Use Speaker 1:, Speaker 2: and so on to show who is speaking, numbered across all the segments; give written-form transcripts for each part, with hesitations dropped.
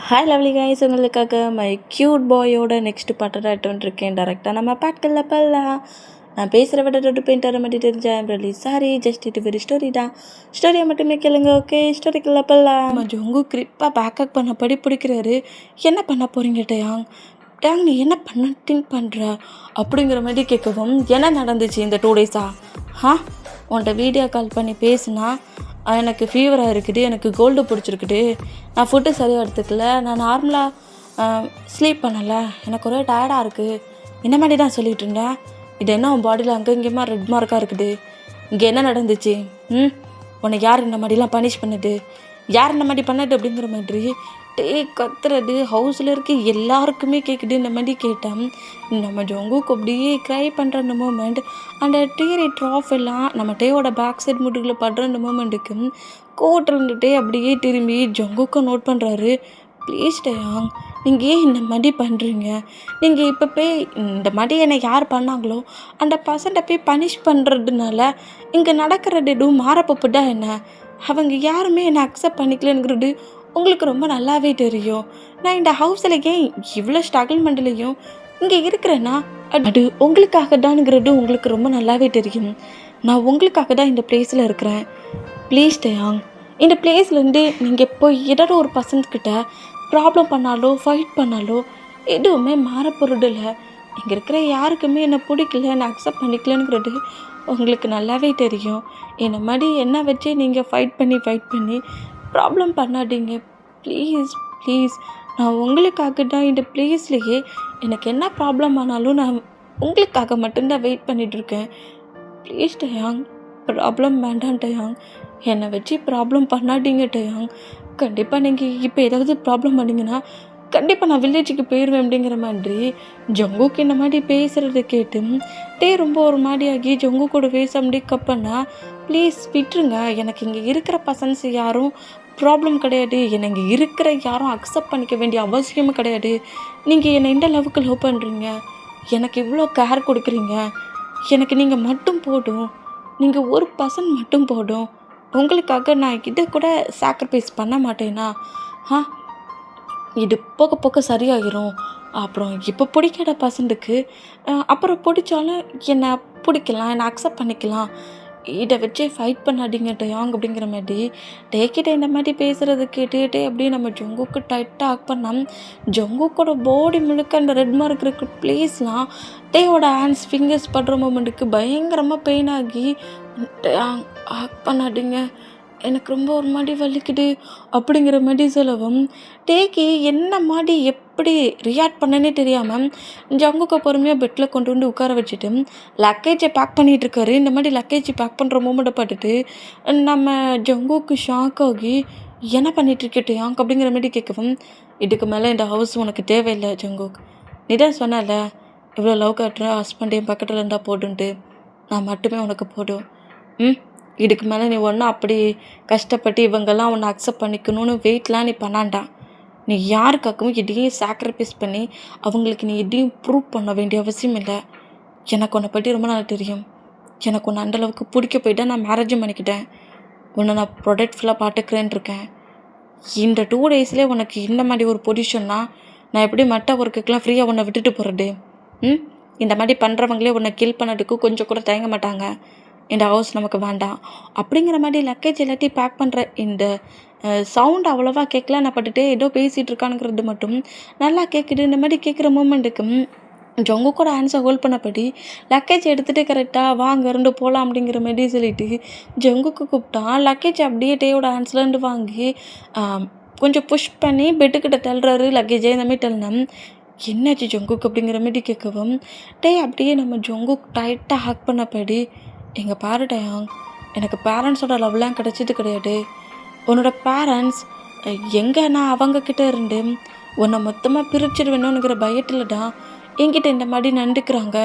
Speaker 1: Hi lovely guys, உங்களுக்காக my cute பாயோட next பாட்டை இருக்கேன். டேரெக்டாக நம்ம பாட்டுக்கல்ல பல்லாம் நான் பேசுகிற விட ரெண்டு பெயிண்டரை மட்டும் தெரிஞ்சேன் ரெலி சாரி ஜஸ்ட் இது வெரி ஸ்டோரி தான். ஸ்டோரியை மட்டுமே கேளுங்க. ஓகே, ஸ்டோரிக்குள்ள பல்லாம் நம்ம ஜொங்கு கிரிப்பாக பேக்கப் பண்ண படி பிடிக்கிறாரு. என்ன பண்ண போகிறீங்க டயாங்? டயாங் நீ என்ன பண்ண திங்க் பண்ணுற அப்படிங்கிற மாதிரி கேட்கவும், என்ன நடந்துச்சு இந்த 2 days உன்கிட்ட வீடியோ கால் பண்ணி பேசுனா எனக்கு ஃபீவராக இருக்குது, எனக்கு கோல்டு பிடிச்சிருக்குது, நான் ஃபுட்டு சரியாக எடுத்துக்கல, நான் நார்மலாக ஸ்லீப் பண்ணலை, எனக்கு ஒரே டயர்டாக இருக்குது, இந்த மாதிரி தான் சொல்லிகிட்டு இருந்தேன். இது என்ன உன் பாடியில் அங்கங்கேயுமா ரெட் மார்க்காக இருக்குது? இங்கே என்ன நடந்துச்சு? உன்னை யார் இந்த மாதிரிலாம் பனிஷ் பண்ணுது? யார் இந்த மாதிரி பண்ணது அப்படிங்கிற மாதிரி கத்துறது ஹவுஸில் இருக்க எல்லாருக்குமே கேட்குது. இந்த மாதிரி கேட்டேன். நம்ம ஜொங்குக்கு அப்படியே க்ரை பண்ணுற அந்த மூமெண்ட், அந்த டீரி ட்ராஃப் எல்லாம் நம்ம டேயோட பேக் சைட் முட்டுகளை படுற அந்த மூமெண்ட்டுக்கு கோட் இருந்துகிட்டே அப்படியே திரும்பி ஜொங்குக்கு நோட் பண்ணுறாரு. ப்ளீஸ் டயாங், நீங்கள் ஏன் இந்த மாதிரி பண்ணுறீங்க? நீங்கள் இப்போ போய் இந்த மாதிரி என்னை யார் பண்ணாங்களோ அந்த பசண்ட்டை போய் பனிஷ் பண்ணுறதுனால இங்கே நடக்கிறது எதுவும் மாறப்போப்பட்டா என்ன? அவங்க யாருமே என்னை அக்செப்ட் பண்ணிக்கலங்கிறது உங்களுக்கு ரொம்ப நல்லாவே தெரியும். நான் இந்த ஹவுஸில் ஏன் இவ்வளோ ஸ்ட்ரகிள் பண்ணலையும் இங்கே இருக்கிறேன்னா அது உங்களுக்காக தான்ங்கிறது உங்களுக்கு ரொம்ப நல்லாவே தெரியும். நான் உங்களுக்காக தான் இந்த பிளேஸில் இருக்கிறேன். ப்ளீஸ் டயாங், இந்த பிளேஸ்லேருந்து நீங்கள் போய் ஏதாவது ஒரு பர்சன்ஸ்கிட்ட ப்ராப்ளம் பண்ணாலோ ஃபைட் பண்ணாலோ எதுவுமே மாறப்போறதில்ல. இங்கே இருக்கிற யாருக்குமே என்னை பிடிக்கல, என்னை அக்செப்ட் பண்ணிக்கலங்கிறது உங்களுக்கு நல்லாவே தெரியும். இந்த மாதிரி என்ன வச்சு நீங்கள் ஃபைட் பண்ணி ப்ராப்ளம் பண்ணாதீங்க. ப்ளீஸ் ப்ளீஸ், நான் உங்களுக்காக தான் இந்த ப்ளேஸ்லேயே எனக்கு என்ன ப்ராப்ளம் ஆனாலும் நான் உங்களுக்காக மட்டும்தான் வெயிட் பண்ணிகிட்ருக்கேன். ப்ளீஸ் டயாங், ப்ராப்ளம் வேண்டாம் டயாங், என்னை வச்சு ப்ராப்ளம் பண்ணாதீங்க டயாங். கண்டிப்பாக நீங்கள் இப்போ ஏதாவது ப்ராப்ளம் பண்ணிங்கன்னா கண்டிப்பாக நான் வில்லேஜுக்கு போயிடுவேன் அப்படிங்கிற மாதிரி ஜொங்குக்கு இந்த மாதிரி பேசுகிறத கேட்டு ரொம்ப ஒரு மாதிரி ஆகி ஜொங்குக்கூட ஃபேஸ் அப்படி கப்பன்னா, ப்ளீஸ் விட்டுருங்க, எனக்கு இங்கே இருக்கிற பர்சன்ஸ் யாரும் ப்ராப்ளம் கிடையாது, என்னை இங்கே இருக்கிற யாரும் அக்செப்ட் பண்ணிக்க வேண்டிய அவசியமும் கிடையாது. நீங்கள் என்னை இந்த லவ்வுக்கு லவ் பண்ணுறீங்க, எனக்கு இவ்வளோ கேர் கொடுக்குறீங்க, எனக்கு நீங்கள் மட்டும் போதும், நீங்கள் ஒரு பர்சன் மட்டும் போதும், உங்களுக்காக நான் இதை கூட சாக்ரிஃபைஸ் பண்ண மாட்டேன்னா இது போக போக சரியாகிரும். அப்புறம் இப்போ பிடிக்காத பர்சன்ட்டுக்கு அப்புறம் பிடிச்சாலும் என்னை பிடிக்கலாம், என்னை அக்செப்ட் பண்ணிக்கலாம். இதை வச்சு ஃபைட் பண்ணாதீங்க டயாங் அப்படிங்கிற மாதிரி டேக்கிட்ட இந்த மாதிரி பேசுகிறது கேட்டுகிட்டே அப்படியே நம்ம ஜொங்குக்கு டைட்டாக ஆக் பண்ணோம். ஜொங்குக்கோட பாடி முழுக்க அந்த ரெட் மார்க் இருக்கிற பிளேஸ்லாம் டேயோட ஹேண்ட்ஸ் ஃபிங்கர்ஸ் படுற மூமெண்ட்டுக்கு பயங்கரமாக பெயின் ஆகி டயாங் ஆக் பண்ணாதீங்க, எனக்கு ரொம்ப ஒரு மாதிரி வலிக்குது அப்படிங்கிற மாதிரி சொல்லவும் டேக்கி என்ன மாதிரி எப்படி ரியாக்ட் பண்ணனே தெரியாமல் ஜங்குக்கு பொறுமையாக பெட்டில் கொண்டு வந்து உட்கார வச்சுட்டு லக்கேஜை பேக் பண்ணிகிட்ருக்காரு. இந்த மாதிரி லக்கேஜ் பேக் பண்ணுற மூமெண்ட்டை பார்த்துட்டு நம்ம ஜங்குக்கு ஷாக் ஆகி என்ன பண்ணிகிட்ருக்கேன் அப்படிங்கிற மாதிரி கேட்கவும், இதுக்கு மேலே இந்த ஹவுஸ் உனக்கு தேவையில்லை ஜங்குக், நீ தான் சொன்னால இவ்வளோ லவ் காட்டுற ஹஸ்பண்ட் என் பக்கத்தில் இருந்தால் போடுன்ட்டு, நான் மட்டுமே உனக்கு போடும். இதுக்கு மேலே நீ ஒன்றும் அப்படி கஷ்டப்பட்டு இவங்கெல்லாம் உன்னை அக்செப்ட் பண்ணிக்கணும்னு வெயிட்லாம் நீ பண்ணாண்டான். நீ யாருக்காகவும் எதையும் சாக்ரிஃபைஸ் பண்ணி அவங்களுக்கு நீ எதையும் ப்ரூவ் பண்ண வேண்டிய அவசியம் இல்லை. எனக்கு உன்னை பற்றி ரொம்ப நல்லா தெரியும். எனக்கு உன்னை அந்தளவுக்கு பிடிக்க போயிட்டு நான் மேரேஜும் பண்ணிக்கிட்டேன். உன்னை நான் ப்ரொடக்ட்ஃபுல்லாக பார்த்துக்கிறேன்னு இருக்கேன். இந்த 2 daysலேயே உனக்கு இந்த மாதிரி ஒரு பொசிஷன்னா நான் எப்படி மற்ற ஒர்க்குக்கெலாம் ஃப்ரீயாக உன்னை விட்டுட்டு போகிறது? இந்த மாதிரி பண்ணுறவங்களே உன்னை கில் பண்ணதுக்கு கொஞ்சம் கூட தயங்க மாட்டாங்க. இந்த ஹவுஸ் நமக்கு வேண்டாம் அப்படிங்கிற மாதிரி லக்கேஜ் எல்லாத்தையும் பேக் பண்ணுற இந்த சவுண்ட் அவ்வளோவா கேட்கல. நான் பட்டுட்டே ஏதோ பேசிகிட்டு இருக்கானுங்கிறது மட்டும் நல்லா கேட்குது. இந்த மாதிரி கேட்குற மூமெண்ட்டுக்கு ஜொங்கு கூட ஹேண்ட்ஸை ஹோல்ட் பண்ணப்படி லக்கேஜ் எடுத்துகிட்டு கரெக்டாக வாங்க இருந்து போகலாம் அப்படிங்கிற மாதிரி சொல்லிவிட்டு ஜொங்குக்கு கூப்பிட்டான். லக்கேஜ் அப்படியே டேயோட ஹேண்ட்ஸ்லேருந்து வாங்கி கொஞ்சம் புஷ் பண்ணி பெட்டுக்கிட்ட தள்ளுறாரு. லக்கேஜே இந்த மாதிரி தள்ளினேன். என்னாச்சு ஜொங்குக்கு அப்படிங்கிற மாதிரி கேட்கவும் டே அப்படியே நம்ம ஜொங்குக்கு டைட்டாக ஹேக் பண்ணப்படி, எங்கள் பாரு டயாங், எனக்கு பேரண்ட்ஸோட லவ்லாம் கிடச்சது கிடையாது. உன்னோட பேரண்ட்ஸ் எங்கே நான் அவங்கக்கிட்ட இருந்து உன்னை மொத்தமாக பிரிச்சிடுவேணுங்கிற பயத்தில் தான் என்கிட்ட இந்த மாதிரி நண்டுக்கிறாங்க.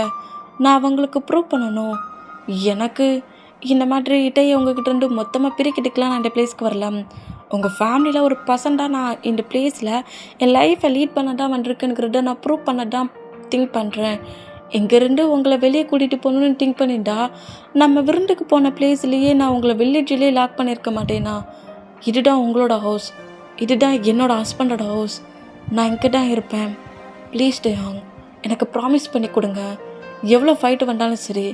Speaker 1: நான் அவங்களுக்கு ப்ரூவ் பண்ணணும். எனக்கு இந்த மாதிரி இட்டையை உங்ககிட்ட இருந்து மொத்தமாக பிரிக்கிட்டுக்கலாம் நான் இந்த பிளேஸ்க்கு வரலாம். உங்கள் ஃபேமிலியில் ஒரு பர்சன்டாக நான் இந்த பிளேஸில் என் லைஃப்பை லீட் பண்ண தான் வந்திருக்குங்கிறத நான் ப்ரூவ் பண்ண தான் திங்க் பண்ணுறேன். இங்கேருந்து உங்களை வெளியே கூட்டிகிட்டு போகணுன்னு திங்க் பண்ணிட்டா நம்ம விருந்துக்கு போன பிளேஸ்லேயே நான் உங்களை வில்லேஜ்லேயே லாக் பண்ணியிருக்க மாட்டேனா? இதுதான் உங்களோட ஹவுஸ், இதுதான் என்னோடய ஹஸ்பண்டோட ஹவுஸ். நான் இங்கே தான் இருப்பேன், ப்ளீஸ் டேயாங் எனக்கு ப்ராமிஸ் பண்ணி கொடுங்க. எவ்வளோ ஃபைட்டு வந்தாலும் சரி,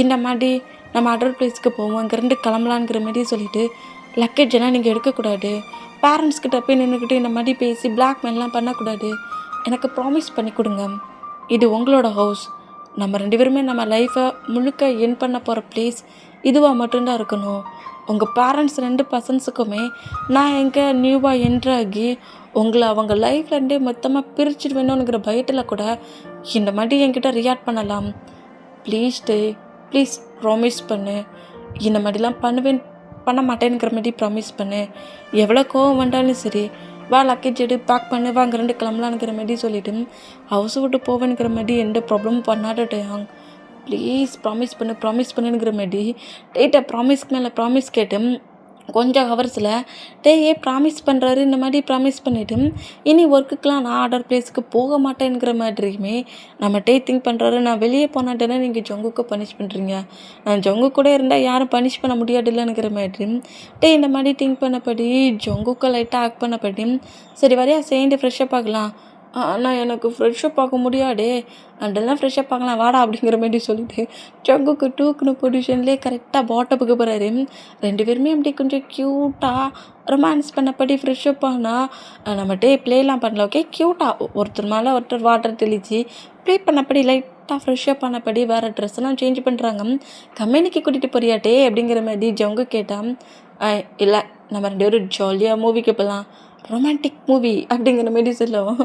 Speaker 1: இந்த மாதிரி நம்ம அதர் பிளேஸ்க்கு போவோம், இங்கேருந்து கிளம்பலாங்கிற மாதிரி சொல்லிவிட்டு லக்கேஜ் எல்லாம் நீங்கள் எடுக்கக்கூடாது. பேரண்ட்ஸ்கிட்ட போய் நின்றுக்கிட்டு இந்த மாதிரி பேசி பிளாக்மெயிலாம் பண்ணக்கூடாது. எனக்கு ப்ராமிஸ் பண்ணி கொடுங்க. இது உங்களோட ஹவுஸ். நம்ம 2 பேருமே நம்ம லைஃப்பை முழுக்க என் பண்ண போகிற பிளேஸ் இதுவாக மட்டும்தான் இருக்கணும். உங்கள் பேரண்ட்ஸ் 2 பர்சன்ஸுக்குமே நான் எங்கே நியூவாக என்ட்ராகி உங்களை அவங்க லைஃப்லேருந்தே மொத்தமாக பிரிச்சுடுவேணுங்கிற பயத்தில் கூட இந்த மாதிரி என்கிட்ட ரியாக்ட் பண்ணலாம். ப்ளீஸ் டே, ப்ளீஸ் ப்ராமிஸ் பண்ணு. இந்த மாதிரிலாம் பண்ண மாட்டேங்கிற மாதிரி ப்ராமிஸ் பண்ணு. எவ்வளோ கோவம் வந்தாலும் சரி, வா லக்கேஜ் எடு, பேக் பண்ணு, வா அங்கே 2 கிளம்பலான்ங்கிற மாதிரி சொல்லிவிட்டு ஹவுஸ் விட்டு போவேங்கிற மாதிரி எந்த ப்ராப்ளமும் பண்ணாடட்டேயாங். ப்ளீஸ் ப்ராமிஸ் பண்ணுங்கிற மாதிரி டேட்டை ப்ராமிஸ்க்கு மேலே ப்ராமிஸ் கேட்டு கொஞ்சம் ஹவர்ஸில் ப்ராமிஸ் பண்ணுறாரு. இந்த மாதிரி ப்ராமிஸ் பண்ணிவிட்டு இனி ஒர்க்குக்கெலாம் நான் ஆர்டர் பிளேஸுக்கு போக மாட்டேங்கிற மாதிரியுமே நம்ம திங்க் பண்ணுறாரு. நான் வெளியே போனாட்டேன்னா நீங்கள் ஜொங்குக்கு பனிஷ் பண்ணுறீங்க, நான் ஜொங்கு கூட இருந்தால் யாரும் பனிஷ் பண்ண முடியாது இல்லைங்கிற மாதிரி இந்த மாதிரி திங்க் பண்ணப்படி ஜொங்குக்கு லைட்டாக ஆக்ட் பண்ணப்படி சரி வரையா சேர்ந்து ஃப்ரெஷ்ஷப் ஆகலாம். ஆனால் எனக்கு ஃப்ரெஷ்ஷப் ஆக முடியாதே, அதெல்லாம் ஃப்ரெஷ்ஷப் ஆகலாம் வாடா அப்படிங்கிற மாதிரி சொல்லிட்டு ஜங்குக்கு டூக்குன்னு பொசிஷன்லேயே கரெக்டாக பாட்டப்புக்கு போகிறாரு. 2 பேருமே அப்படி கொஞ்சம் க்யூட்டாக ரொமான்ஸ் பண்ணப்படி ஃப்ரெஷ்ஷப் ஆனால் நம்ம ப்ளேலாம் பண்ணல. ஓகே, க்யூட்டாக ஒருத்தர் மேலே ஒருத்தர் வாட்டர் தெளித்து ப்ளே பண்ணப்படி லைட்டாக ஃப்ரெஷ்ஷப் பண்ணப்படி வேறு ட்ரெஸ்ஸெல்லாம் சேஞ்ச் பண்ணுறாங்க. கம்பெனிக்கு கூட்டிகிட்டு போறியாட்டே அப்படிங்கிற மாதிரி ஜங்கு கேட்டால் இல்லை நம்ம 2 பேரும் ஜாலியாக மூவிக்கு போகலாம், ரொமான்டிக் மூவி அப்படிங்கிற மாரி சொல்லுவோம்.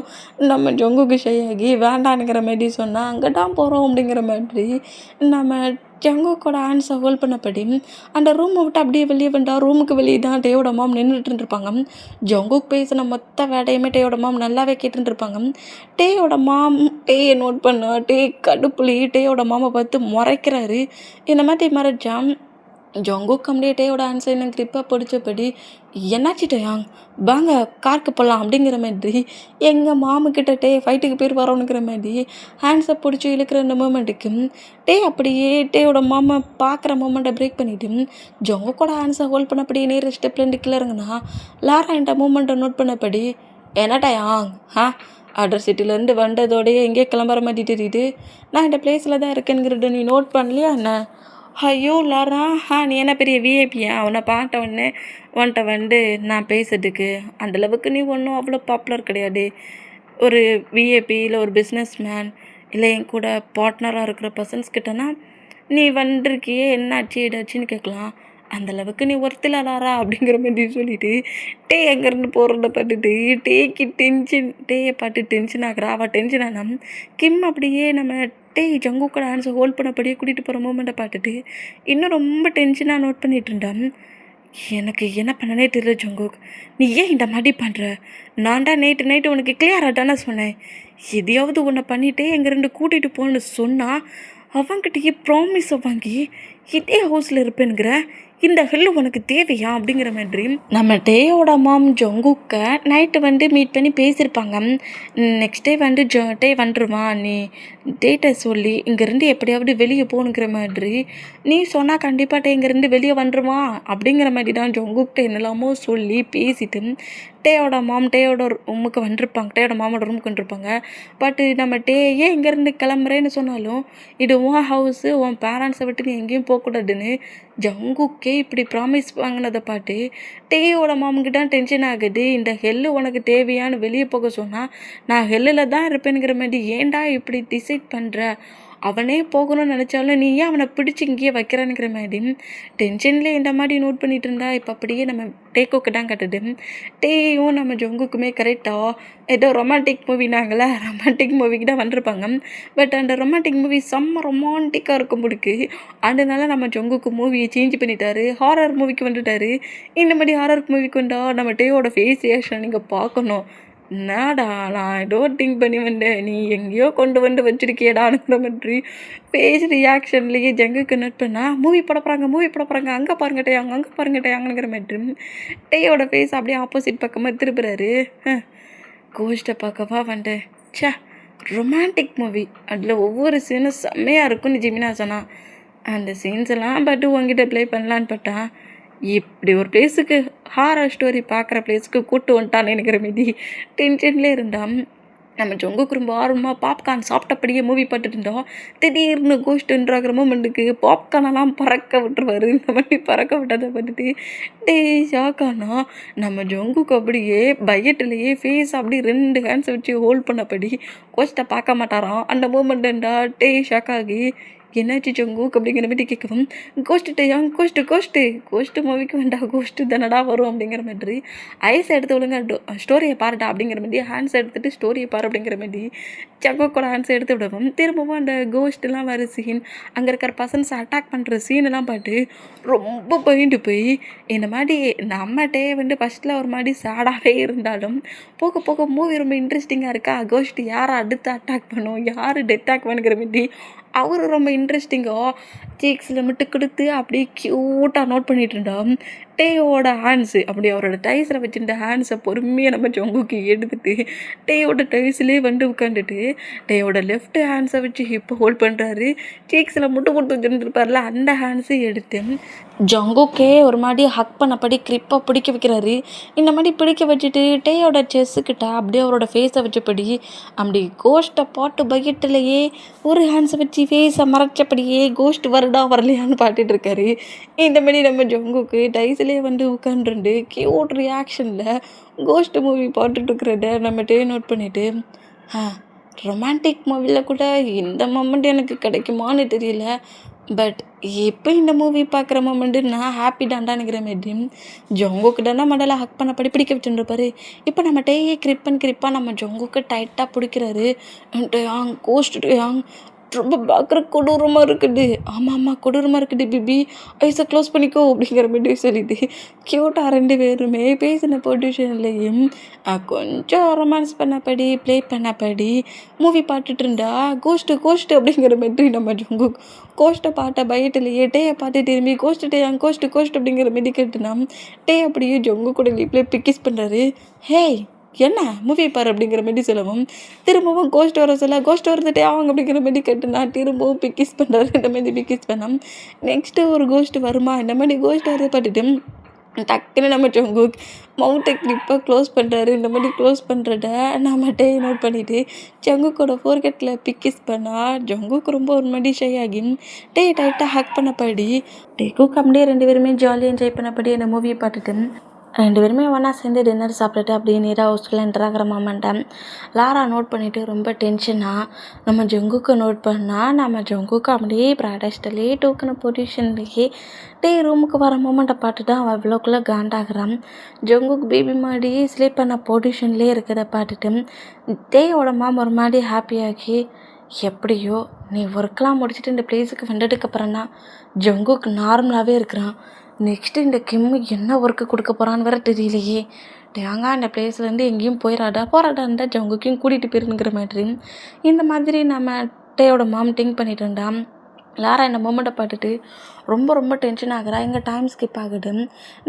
Speaker 1: நம்ம ஜங்குக்கு ஷை ஆகி வேண்டானுங்கிற மாரி சொன்னால் அங்கே தான் போகிறோம் அப்படிங்கிற மாதிரி நம்ம ஜங்குக்கோட ஹேண்ட்ஸை ஹோல்ட் பண்ணப்படி அந்த ரூமை விட்டு அப்படியே வெளியே வந்தால் ரூமுக்கு வெளியே தான் டேயோட மாம் நின்றுட்டு இருப்பாங்க. ஜங்குக்கு பேசின மொத்த வேடையுமே டேயோட மாம் நல்லாவே கேட்டுருப்பாங்க. டேயோட மாம் டேயை நோட் பண்ணா கடுப்புலி டேயோட மாமை பார்த்து முறைக்கிறாரு. இந்த மாதிரி மறைச்சான் ஜங்குக்கு அப்படியே டேயோட ஆன்சர் கிரிப்பாக பிடிச்சபடி என்னாச்சிட்டேயாங் வாங்க காருக்கு போகலாம் அப்படிங்கிற மாதிரி எங்கள் மாமுக்கிட்ட ஃபைட்டுக்கு பேர் வரோன்னுங்கிற மாதிரி ஹேண்ட்ஸை பிடிச்சி இழுக்கிற அந்த மூமெண்ட்டுக்கு அப்படியே டேயோட மாமா பார்க்குற மூமெண்ட்டை பிரேக் பண்ணிவிட்டு ஜங்குக்கோட ஹேண்ட்ஸை ஹோல்ட் பண்ணப்படி நேர ஸ்டெப்லேருந்து கிளறுங்கன்னா லாரா இந்த மூமெண்ட்டை நோட் பண்ணப்படி என்னட்டாயாங் ஆர்டர் சிட்டிலேருந்து வந்ததோடையே எங்கேயே கிளம்புற மாதிரி தெரியுது, நான் இந்த பிளேஸில் தான் இருக்கேங்கிறத நீ நோட் பண்ணலையா என்ன? ஐயோ லாரா, நீ என்ன பெரிய விஐபியா? அவனை பார்த்த உடனே உன்கிட்ட நான் பேசுறதுக்கு அந்தளவுக்கு நீ ஒன்றும் அவ்வளோ பாப்புலர் கிடையாது. ஒரு விஐபி இல்லை ஒரு பிஸ்னஸ் மேன் இல்லை என் கூட பார்ட்னராக இருக்கிற பர்சன்ஸ் கிட்டனா நீ வந்திருக்கியே என்னாச்சு ஏதாச்சுன்னு கேட்கலாம். அந்தளவுக்கு நீ ஒருத்தில லாரா அப்படிங்கிற மாதிரி சொல்லிவிட்டு எங்கேருந்து போகிறத பார்த்துட்டு டேயை பார்த்து டென்ஷன் ஆகிறா. அவள் டென்ஷன் ஆனால் கிம் அப்படியே நம்ம ஜங்குக்கோட ஹேண்ட்ஸை ஹோல்ட் பண்ணப்படியே கூட்டிகிட்டு போகிற மூமெண்ட்டை பார்த்துட்டு இன்னும் ரொம்ப டென்ஷனாக நோட் பண்ணிகிட்டு இருந்தான். எனக்கு என்ன பண்ணனே தெரியல ஜங்குக், நீ ஏன் இந்த மாதிரி பண்ணுற? நான் தான் நைட்டு உனக்கு கிளியராக தானே சொன்னேன், எதையாவது ஒன்றை பண்ணிவிட்டு எங்கேருந்து கூட்டிகிட்டு போன்னு சொன்னால் அவங்ககிட்டயே ப்ராமிஸை வாங்கி இதே ஹவுஸில் இருப்பேங்கிற இந்த ஹெல்லு உனக்கு தேவையா அப்படிங்கிற மாதிரி நம்ம டேயோட மாம் ஜங்குக்கை நைட்டு மீட் பண்ணி பேசியிருப்பாங்க. நெக்ஸ்ட் டே வந்துருவான், நீ டேட்டை சொல்லி இங்கேருந்து எப்படியாவது வெளியே போகணுங்கிற மாதிரி நீ சொன்னால் கண்டிப்பாக இங்கேருந்து வெளியே வந்துருவான் அப்படிங்கிற மாதிரி தான் ஜங்குக்கிட்ட என்னெல்லாமோ சொல்லி பேசிட்டு டேயோட ரூமுக்கு வந்திருப்பாங்க. டேயோட மாமோட ரூமுக்கு வந்துருப்பாங்க. பட்டு நம்ம ஏன் இங்கேருந்து கிளம்புறேன்னு சொன்னாலும் இது உன் ஹவுஸு, உன் பேரண்ட்ஸை விட்டு நீ எங்கேயும் போகக்கூடாதுன்னு ஜங்குக்கே இப்படி ப்ராமிஸ் வாங்கினதை பார்த்து டேயோட மாமுக்கிட்ட டென்ஷன் ஆகுது. இந்த ஹெல்லு உனக்கு தேவையான்னு வெளியே போக சொன்னால் நான் ஹெல்லில் தான் இருப்பேனுங்கிற மாதிரி ஏன்டா இப்படி டிசைட் பண்ணுற? அவனே போகணும்னு நினச்சாலும் நீ ஏன் அவனை பிடிச்சி இங்கேயே வைக்கிறானுங்கிற மாதிரி டென்ஷன்லேயே இந்த மாதிரி நோட் பண்ணிகிட்டு இருந்தா இப்போ அப்படியே நம்ம டேக்கோக்கு தான் கட்டுது. டேயும் நம்ம ஜங்குக்குமே கரெக்டாக ஏதோ ரொமான்டிக் மூவிக்கு தான் வந்திருப்பாங்க. பட் அந்த ரொமான்டிக் மூவி செம்ம ரொமான்டிக்காக இருக்கும் பிடிக்கு. அதனால நம்ம ஜங்குக்கு மூவியை சேஞ்ச் பண்ணிட்டாரு, ஹாரர் மூவிக்கு வந்துட்டாரு. இந்த மாதிரி ஹாரர் மூவிக்கு வந்தால் நம்ம டேயோட ஃபேஸ் ரியாக்ஷன் நீங்கள் பார்க்கணும். என்னடா நான் ஏதோ திங்க் பண்ணி வந்தேன், நீ எங்கேயோ கொண்டு வச்சுருக்கியடானுங்கிற மாதிரி ஃபேஸ் ரியாக்ஷன்லேயே ஜங்குக்கு நோட் பண்ணால் மூவி போட போகிறாங்க அங்கே பாருங்கட்டேயாங்கிற மாதிரி டேயோட ஃபேஸ் அப்படியே ஆப்போசிட் பக்கமாக திருப்புறாரு. கோஸ்ட்டை பார்க்கவா வந்தேன், சே ரொமான்டிக் மூவி, அதில் ஒவ்வொரு சீனும் செம்மையாக இருக்கும்னு ஜிமினா சொன்னான். அந்த சீன்ஸ் எல்லாம் பட்டு உங்ககிட்ட ப்ளே பண்ணலான்னு பார்த்தா இப்படி ஒரு பிளேஸுக்கு ஹாரர் ஸ்டோரி பார்க்குற பிளேஸுக்கு கூட்டு வந்துட்டான்னு நினைக்கிற மாரி டென்ஷன்லேயே இருந்தான். நம்ம ஜங்குக்கு ரொம்ப ஆர்வமாக பாப்கார்ன் சாப்பிட்டபடியே மூவி பார்த்துட்டு இருந்தோம். திடீர்னு கோஸ்ட்டுன்றாகிற மூமெண்ட்டுக்கு பாப்கார்னெல்லாம் பறக்க விட்டுருவாரு. இந்த மாதிரி பறக்க விட்டதை பார்த்துட்டு ஷாக்கானா நம்ம ஜங்குக்கு அப்படியே பயத்துலேயே ஃபேஸ் அப்படி 2 ஹேண்ட்ஸை வச்சு ஹோல்ட் பண்ணபடி கோஸ்ட்டை பார்க்க மாட்டாராம். அந்த மூமெண்ட்டுண்டா ஷாக்காகி என்னாச்சு ஜங்குக் அப்படிங்கிற மாதிரி கேட்கவும் கோஸ்ட்டு மூவிக்கு வேண்டாம் கோஸ்ட்டு தானடா வரும் அப்படிங்கிற மாதிரி ஐஸ் எடுத்து விடுங்க ஸ்டோரியை பாருடா அப்படிங்கிற மாதிரி ஹேண்ட்ஸ் எடுத்துகிட்டு ஸ்டோரியை பாரு அப்படிங்கிற மாதிரி ஜங்குக்கோட ஹேண்ட்ஸ் எடுத்து விடவும் திரும்பவும் அந்த கோஸ்ட்லாம் வர சீன் அங்கே இருக்கிற பர்சன்ஸை அட்டாக் பண்ணுற சீனெல்லாம் பார்த்து ரொம்ப பயந்து போய் இந்த மாதிரி நம்மகிட்டே ஃபஸ்ட்டில் ஒரு மாதிரி சேடாகவே இருந்தாலும் போக போக மூவி ரொம்ப இன்ட்ரெஸ்டிங்காக இருக்கா கோஸ்ட் யாரை அடுத்து அட்டாக் பண்ணும் யார் டெத் ஆக்குவானுங்கிற மாதிரி அவர் ரொம்ப இன்ட்ரெஸ்டிங்கோ சீக்ஸில் மட்டும் கொடுத்து அப்படியே க்யூட்டாக நோட் பண்ணிட்டு இருந்தோம். டேயோட ஹேண்ட்ஸு அப்படி அவரோட டைஸில் வச்சுருந்த ஹேண்ட்ஸை பொறுமையாக நம்ம ஜங்குக்கு எடுத்துட்டு டேயோட டைஸ்லேயே உட்காந்துட்டு டேயோட லெஃப்ட் ஹேண்ட்ஸை வச்சு ஹிப்பை ஹோல்ட் பண்ணுறாரு. சீக்ஸில் முட்டு கொடுத்து வச்சுருந்துருப்பார்ல அந்த ஹேண்ட்ஸையும் எடுத்து ஜங்குக்கே ஒரு மாதிரி ஹக் பண்ணபடி கிரிப்பாக பிடிக்க வைக்கிறாரு. இந்த மாதிரி பிடிக்க வச்சுட்டு டேயோட செஸ்ஸுக்கிட்ட அப்படியே அவரோட ஃபேஸை வச்சபடி அப்படி கோஸ்ட்டை பாட்டு பக்கெட்டிலேயே ஒரு ஹேண்ட்ஸை வச்சு ஃபேஸை மறைச்சபடியே கோஸ்ட் வருடா வரலையான்னு பாட்டுட்டு இருக்காரு. இந்த மாதிரி நம்ம ஜங்குக்கு டைஸ்லேயே உட்காந்துருந்து கியூட் ரியாக்ஷனில் கோஸ்ட் மூவி பார்த்துட்ருக்கிறத நம்ம நோட் பண்ணிவிட்டு ரொமான்டிக் மூவியில் கூட இந்த மொமெண்ட் எனக்கு கிடைக்குமான்னு தெரியல. பட் எப்போ இந்த மூவி பார்க்குற மொமெண்ட்டு நான் ஹாப்பி தாண்டானுங்கிற மாரி ஜங்குக்கு தானே மடலை ஹக் பண்ணபடி பிடிக்க வச்சுருப்பாரு. இப்போ நம்ம டேயே கிரிப்பாக நம்ம ஜங்குக்கு டைட்டாக பிடிக்கிறாரு. கோஸ்ட் ரொம்ப பார்க்குற கொடூரமாக இருக்குது. ஆமாம் கொடூரமாக இருக்குது பிபி ஐஸை க்ளோஸ் பண்ணிக்கோ அப்படிங்கிற மாதிரி சொல்லிட்டு க்யூட்டாக 2 பேருமே பேசின பொசிஷன்லேயும் கொஞ்சம் ரொமான்ஸ் பண்ணபடி ப்ளே பண்ணபடி மூவி பார்த்துட்டு இருந்தா கோஸ்ட்டு அப்படிங்கிற மாதிரி நம்ம ஜங்கு கோஸ்ட்டை பார்த்த பயத்துலேயே டேயை பார்த்து திரும்பி கோஸ்ட் அப்படிங்கிற மாதிரி கேட்டுனா டே அப்படியே ஜங்கு கூட லிப்லேயே பிக்கிஸ் பண்ணுறாரு. ஹேய் என்ன மூவி பாரு அப்படிங்கிற மாதிரி சொல்லவும் திரும்பவும் கோஸ்ட் வர சொல்ல கோஸ்ட் வரதுட்டே அவங்க அப்படிங்கிற மாதிரி கேட்டுனா திரும்பவும் பிக்கிஸ் பண்ணுறாரு. இந்த மாதிரி பிக்கிஸ் பண்ணோம். நெக்ஸ்ட்டு ஒரு கோஸ்ட் வருமா இந்த மாதிரி கோஸ்ட் வரதை பார்த்துட்டு டக்குன்னு நம்ம ஜங்குக் மவுண்டை கிளிப்பாக க்ளோஸ் பண்ணுறாரு. இந்த மாதிரி க்ளோஸ் பண்ணுறத நம்ம நோட் பண்ணிவிட்டு ஜங்குக்கோட ஃபோர்கெட்டில் பிக்கிஸ் பண்ணால் ஜங்குக்கு ரொம்ப ஒரு மாதிரி ஷை ஆகி டைட்டாக ஹக் பண்ணப்படி குக் அப்படியே 2 பேருமே ஜாலியாக என்ஜாய் பண்ணப்படி அந்த மூவியை பார்த்துட்டு 2 பேருமே ஒன்றா சேர்ந்து டின்னர் சாப்பிட்டுட்டு அப்படியே நேராக ஹவுஸ்குள்ளே என்ட்ராகிற மொமெண்ட்டை லாரா நோட் பண்ணிவிட்டு ரொம்ப டென்ஷனாக நம்ம ஜங்குக்கு நோட் பண்ணால் நம்ம ஜங்குக்கு அப்படியே ப்ராடஸ்ட்லேயே டூக்கின பொசிஷன்லேயே ரூமுக்கு வர மொமெண்ட்டை பார்த்துட்டு அவன் அவ்வளோக்குள்ளே காண்டாகிறான். ஜங்குக்கு பேபி மாதிரி ஸ்லீப் பண்ண பொசிஷன்லேயே இருக்கிறத பார்த்துட்டு டேயோட மாம் ஒரு மாதிரி ஹாப்பியாகி எப்படியோ நீ ஒர்க்கெலாம் முடிச்சுட்டு இந்த பிளேஸுக்கு வந்ததுக்கப்புறம் தான் ஜங்குக்கு நார்மலாகவே இருக்கிறான். நெக்ஸ்ட்டு இந்த கிம்மு என்ன ஒர்க்கு கொடுக்க போகிறான்னு வேறு தெரியலையே. டேங்க அந்த பிளேஸ்லேருந்து எங்கேயும் போராடாண்டா ஜங்குக்கையும் கூட்டிகிட்டு போயிருந்துங்கிற மாதிரி இந்த மாதிரி நம்ம டேயோட மாம் திங்க் பண்ணிட்டு இருந்தான். லாரா இந்த மொமெண்ட்டை பார்த்துட்டு ரொம்ப டென்ஷன் ஆகிறா. இங்கே டைம் ஸ்கிப் ஆகுது.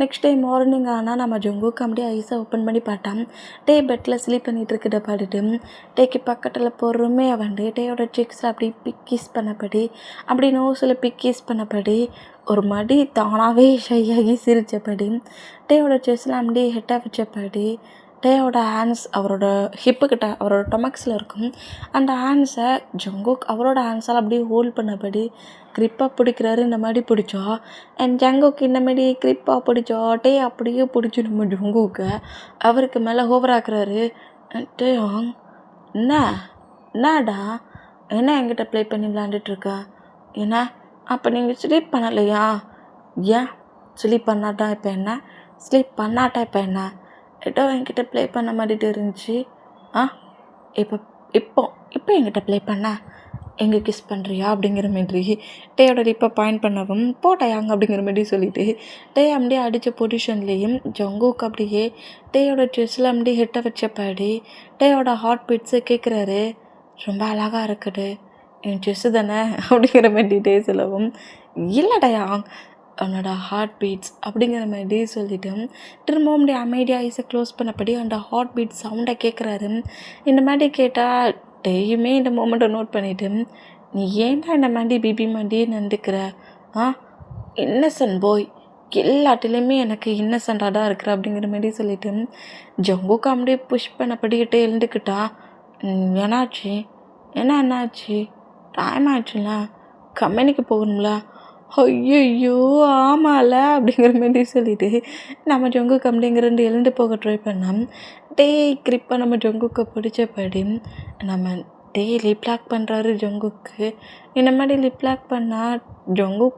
Speaker 1: நெக்ஸ்ட் டே மார்னிங் ஆனால் நம்ம ஜங்குக்கு அப்படியே ஐஸை ஓப்பன் பண்ணி பார்த்தான். டே பெட்டில் ஸ்லீப் பண்ணிகிட்டு இருக்கிறத பார்த்துட்டு டேக்கு பக்கத்தில் பொறுமையாக டேயோட சிக்ஸில் அப்படி பிக்கிஸ் பண்ணபடி அப்படி நோஸில் பிக்கிஸ் பண்ணபடி ஒரு மடி தானாகவே ஷையாகி சிரித்தபடி டேயோட செஸ்ஸில் அப்படியே ஹெட்டாக வச்சபடி டேயோட ஹேண்ட்ஸ் அவரோட ஹிப்புக்கிட்ட அவரோட டொமக்ஸில் இருக்கும். அந்த ஹேண்ட்ஸை ஜங்குக் அவரோட ஹேண்ட்ஸால் அப்படியே ஹோல்ட் பண்ணபடி கிரிப்பாக பிடிக்கிறாரு. இந்த மாதிரி பிடிச்சா அண்ட் ஜங்குக் இந்த மாதிரி கிரிப்பாக பிடிச்சா டே அப்படியே பிடிச்சி நம்ம ஜங்குக்கு அவருக்கு மேலே ஓவராக்குறாரு. டேயாங் என்னடா என்ன என்கிட்ட ப்ளே பண்ணி விளாண்டுட்ருக்க என்ன அப்போ நீங்கள் ஸ்லீப் பண்ணலையா? ஏன் ஸ்லீப் பண்ணாட்டா இப்போ என்ன ஏதோ என்கிட்ட ப்ளே பண்ண மாதிரிட்டு இருந்துச்சு. இப்போ என்கிட்ட ப்ளே பண்ண எங்கே கிஸ் பண்ணுறியா அப்படிங்கிற மாதிரி டேயோட இப்போ பாயிண்ட் பண்ணவும் போட்டாயாங்க அப்படிங்கிற மாதிரி சொல்லிவிட்டு டே அப்படியே அடித்த பொசிஷன்லேயும் ஜங்குக்கு அப்படியே டேயோட செஸ்ஸில் அப்படியே ஹெட்டை வச்சப்பாடி டேயோட ஹார்ட் பீட்ஸு கேட்குறாரு. ரொம்ப அழகாக இருக்குது என் செஸ்ஸு தானே அப்படிங்கிற மாதிரி டே சொல்லவும் இல்லைடையா அவனோட ஹார்ட் பீட்ஸ் அப்படிங்கிற மாதிரி சொல்லிவிட்டு திரும்பவும் அப்படியே அமைதியாக ஐஸை க்ளோஸ் பண்ணபடி அந்த ஹார்ட் பீட் சவுண்டை கேட்குறாரு. இந்த மாதிரி கேட்டால் டேயுமே இந்த மொமெண்ட்டை நோட் பண்ணிவிட்டு நீ ஏன்டா இந்த மாதிரி பிபி மாதிரி நடந்துக்கிற இன்னசென்ட் போய் எல்லாத்துலேயுமே எனக்கு இன்னசென்ட்டாக தான் இருக்கிற அப்படிங்கிற மாரி சொல்லிட்டு ஜங்குக்கு அப்படியே புஷ் பண்ணப்படிக்கிட்டே எழுந்துக்கிட்டா. என்னாச்சு என்னாச்சு டைம் ஆச்சுல, கம்பெனிக்கு போகணும்ல. ஐயோ ஆமால அப்படிங்கிற மாரி சொல்லிட்டு நம்ம ஜங்குக்கு அப்படிங்கிறது எழுந்து போக ட்ரை பண்ணோம். கிரிப்பாக நம்ம ஜங்குக்கு பிடிச்சபடி நம்ம லிப் லாக் பண்ணுறாரு ஜங்குக்கு. இந்த மாதிரி லிப் லாக் பண்ணால் ஜங்குக்கு